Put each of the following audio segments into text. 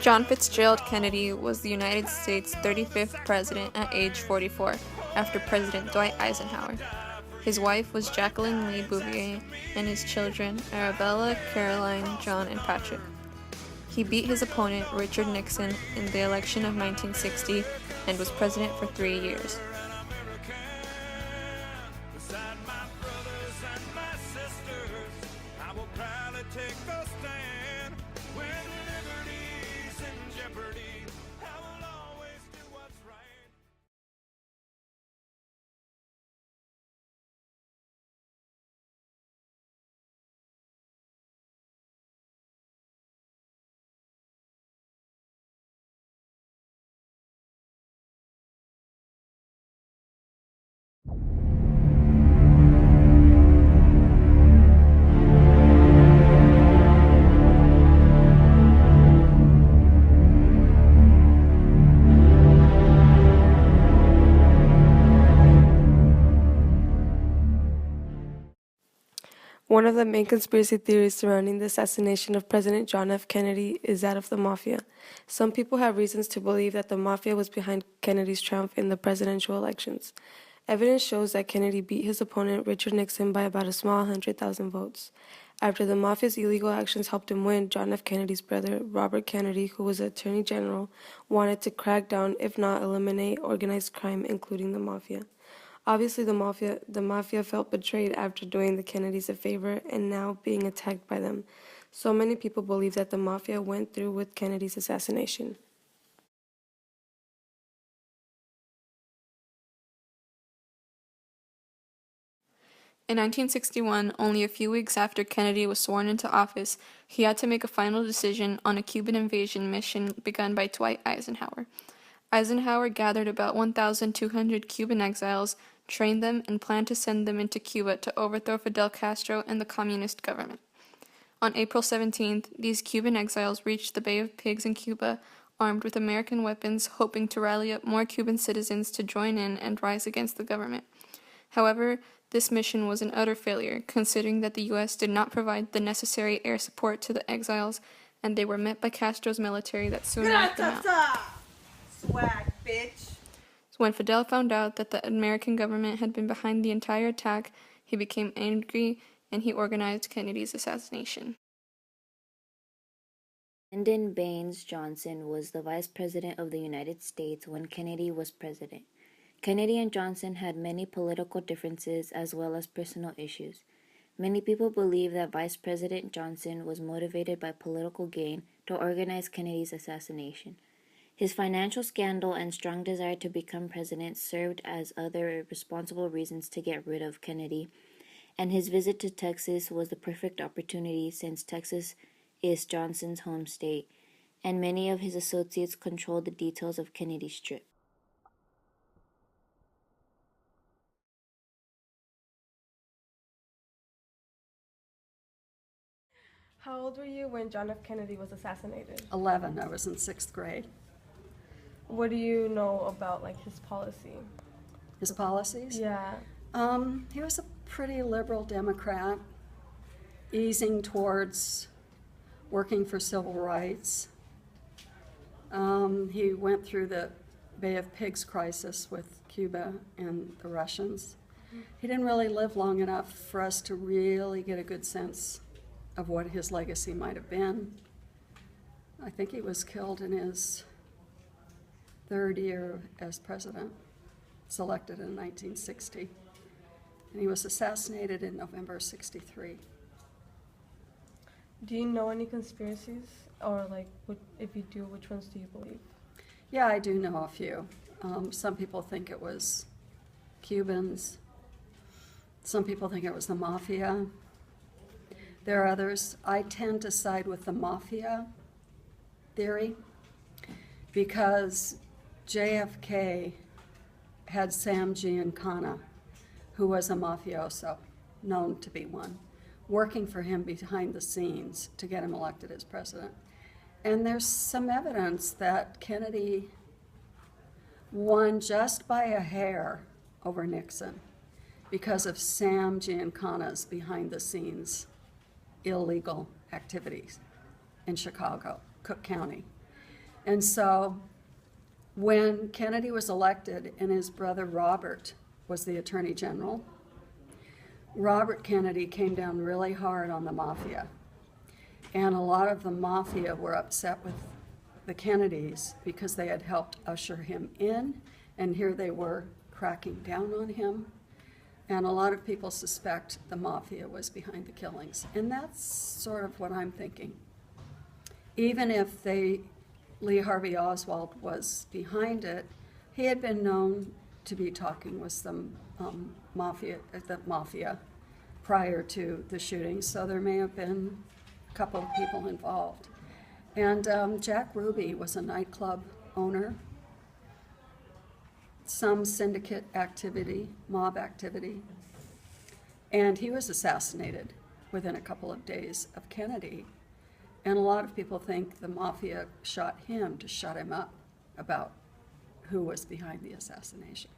John Fitzgerald Kennedy was the United States' 35th president at age 44, after President Dwight Eisenhower. His wife was Jacqueline Lee Bouvier, and his children, Arabella, Caroline, John, and Patrick. He beat his opponent, Richard Nixon, in the election of 1960 and was president for 3 years. One of the main conspiracy theories surrounding the assassination of President John F. Kennedy is that of the Mafia. Some people have reasons to believe that the Mafia was behind Kennedy's triumph in the presidential elections. Evidence shows that Kennedy beat his opponent, Richard Nixon, by about a small 100,000 votes. After the Mafia's illegal actions helped him win, John F. Kennedy's brother, Robert Kennedy, who was Attorney General, wanted to crack down, if not eliminate, organized crime, including the Mafia. Obviously, the mafia felt betrayed after doing the Kennedys a favor and now being attacked by them. So many people believe that the Mafia went through with Kennedy's assassination. In 1961, only a few weeks after Kennedy was sworn into office, he had to make a final decision on a Cuban invasion mission begun by Dwight Eisenhower. Eisenhower gathered about 1,200 Cuban exiles, trained them, and planned to send them into Cuba to overthrow Fidel Castro and the communist government. On April 17th, these Cuban exiles reached the Bay of Pigs in Cuba, armed with American weapons, hoping to rally up more Cuban citizens to join in and rise against the government. However, this mission was an utter failure, considering that the U.S. did not provide the necessary air support to the exiles, and they were met by Castro's military that soon wiped them out. Swag, bitch. When Fidel found out that the American government had been behind the entire attack, he became angry and he organized Kennedy's assassination. Lyndon Baines Johnson was the Vice President of the United States when Kennedy was president. Kennedy and Johnson had many political differences as well as personal issues. Many people believe that Vice President Johnson was motivated by political gain to organize Kennedy's assassination. His financial scandal and strong desire to become president served as other responsible reasons to get rid of Kennedy, and his visit to Texas was the perfect opportunity since Texas is Johnson's home state, and many of his associates controlled the details of Kennedy's trip. How old were you when John F. Kennedy was assassinated? 11. I was in 6th grade. What do you know about his policy? His policies? Yeah. He was a pretty liberal Democrat, easing towards working for civil rights. He went through the Bay of Pigs crisis with Cuba and the Russians. He didn't really live long enough for us to really get a good sense of what his legacy might have been. I think he was killed in his 3rd year as president, selected in 1960. And he was assassinated in November 63. Do you know any conspiracies? Or if you do, which ones do you believe? Yeah, I do know a few. Some people think it was Cubans. Some people think it was the Mafia. There are others. I tend to side with the Mafia theory because JFK had Sam Giancana, who was a mafioso, known to be one, working for him behind the scenes to get him elected as president. And there's some evidence that Kennedy won just by a hair over Nixon because of Sam Giancana's behind the scenes illegal activities. in Chicago, Cook County. And so when Kennedy was elected and his brother Robert was the Attorney General, Robert Kennedy came down really hard on the mafia. And a lot of the mafia were upset with the Kennedys because they had helped usher him in, and here they were cracking down on him. And a lot of people suspect the mafia was behind the killings. And that's sort of what I'm thinking. Even if Lee Harvey Oswald was behind it, he had been known to be talking with some mafia prior to the shooting, so there may have been a couple of people involved. And Jack Ruby was a nightclub owner, some syndicate activity, mob activity, and he was assassinated within a couple of days of Kennedy. And a lot of people think the mafia shot him to shut him up about who was behind the assassination.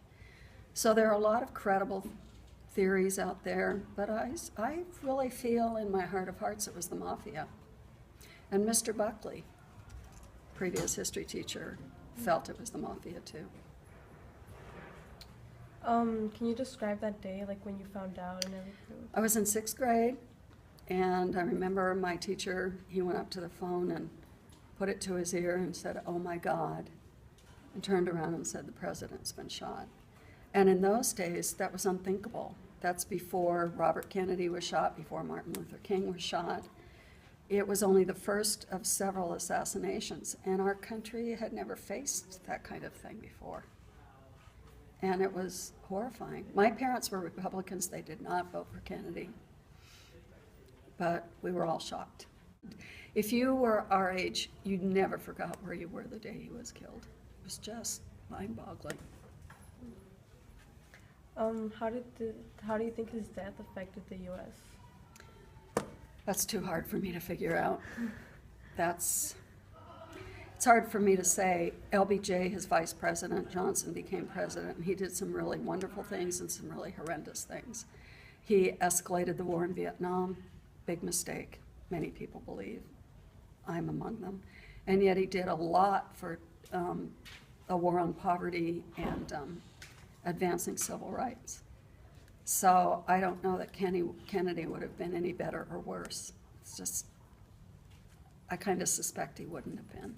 So there are a lot of credible theories out there, but I really feel in my heart of hearts it was the mafia. And Mr. Buckley, previous history teacher, felt it was the mafia too. Can you describe that day, like when you found out and everything? I was in 6th grade, and I remember my teacher, he went up to the phone and put it to his ear and said, "Oh my God," and turned around and said, "The president's been shot." And in those days, that was unthinkable. That's before Robert Kennedy was shot, before Martin Luther King was shot. It was only the first of several assassinations, and our country had never faced that kind of thing before. And it was horrifying. My parents were Republicans. They did not vote for Kennedy. But we were all shocked. If you were our age, you never forgot where you were the day he was killed. It was just mind-boggling. How do you think his death affected the U.S.? That's too hard for me to figure out. It's hard for me to say. LBJ, his vice president, Johnson became president, and he did some really wonderful things and some really horrendous things. He escalated the war in Vietnam, big mistake, many people believe. I'm among them. And yet he did a lot for a war on poverty and advancing civil rights. So I don't know that Kennedy would have been any better or worse. It's just, I kind of suspect he wouldn't have been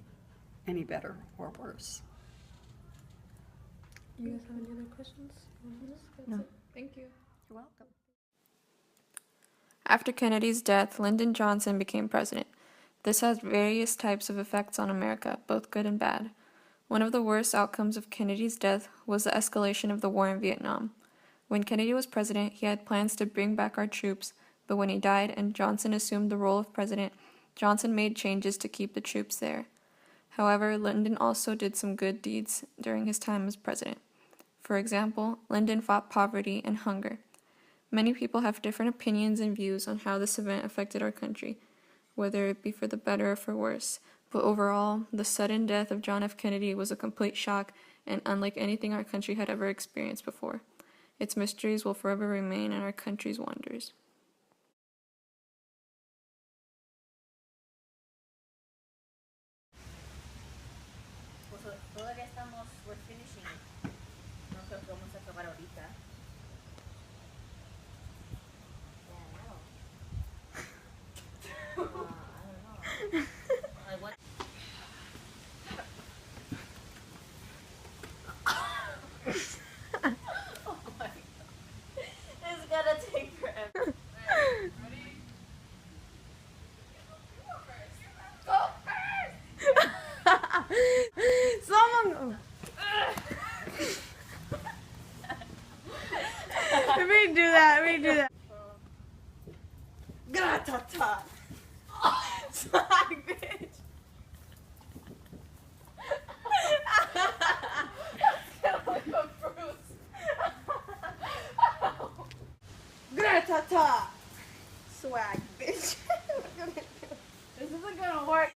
any better or worse. You guys have any other questions? No. Thank you. You're welcome. After Kennedy's death, Lyndon Johnson became president. This has various types of effects on America, both good and bad. One of the worst outcomes of Kennedy's death was the escalation of the war in Vietnam. When Kennedy was president, he had plans to bring back our troops, but when he died and Johnson assumed the role of president, Johnson made changes to keep the troops there. However, Lyndon also did some good deeds during his time as president. For example, Lyndon fought poverty and hunger. Many people have different opinions and views on how this event affected our country, whether it be for the better or for worse. But overall, the sudden death of John F. Kennedy was a complete shock and unlike anything our country had ever experienced before. Its mysteries will forever remain in our country's wonders. Todavía estamos, we're finishing. No creo que vamos a acabar ahorita. Yeah, I know. I don't know. Like what? Oh my God. It's gonna take forever. Ready? Go first! Someone! Let me do that. Gratata. Swag, bitch. Gratata. Swag, bitch. This isn't gonna work.